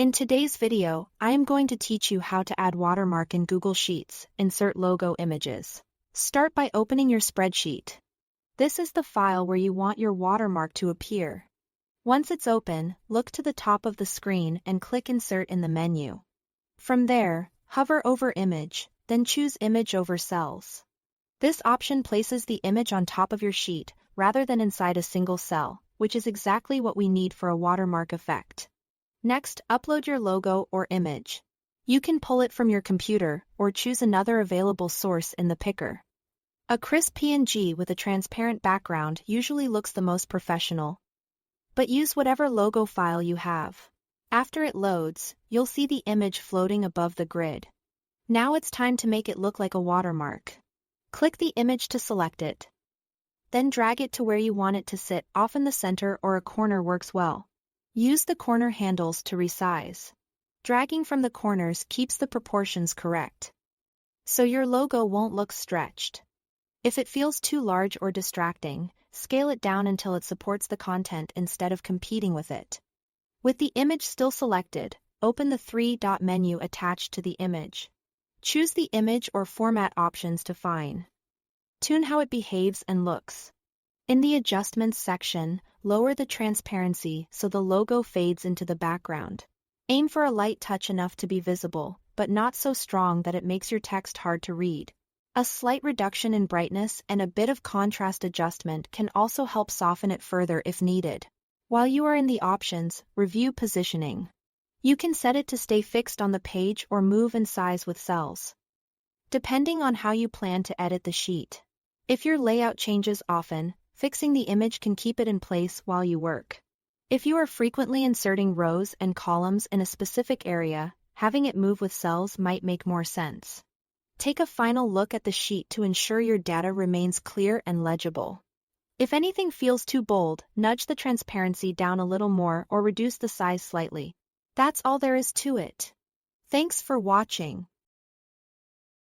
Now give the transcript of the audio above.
In today's video, I am going to teach you how to add watermark in Google Sheets. Insert logo images. Start by opening your spreadsheet. This is the file where you want your watermark to appear. Once it's open, look to the top of the screen and click Insert in the menu. From there, hover over Image, then choose Image over Cells. This option places the image on top of your sheet, rather than inside a single cell, which is exactly what we need for a watermark effect. Next, upload your logo or image. You can pull it from your computer or choose another available source in the picker. A crisp PNG with a transparent background usually looks the most professional. But use whatever logo file you have. After it loads, you'll see the image floating above the grid. Now it's time to make it look like a watermark. Click the image to select it. Then drag it to where you want it to sit. Often the center or a corner works well. Use the corner handles to resize. Dragging from the corners keeps the proportions correct, so your logo won't look stretched. If it feels too large or distracting, scale it down until it supports the content instead of competing with it. With the image still selected, open the three-dot menu attached to the image. Choose the image or format options to fine-tune how it behaves and looks. In the Adjustments section, lower the transparency so the logo fades into the background. Aim for a light touch enough to be visible, but not so strong that it makes your text hard to read. A slight reduction in brightness and a bit of contrast adjustment can also help soften it further if needed. While you are in the options, review positioning. You can set it to stay fixed on the page or move in size with cells, depending on how you plan to edit the sheet. If your layout changes often, fixing the image can keep it in place while you work. If you are frequently inserting rows and columns in a specific area, having it move with cells might make more sense. Take a final look at the sheet to ensure your data remains clear and legible. If anything feels too bold, nudge the transparency down a little more or reduce the size slightly. That's all there is to it. Thanks for watching.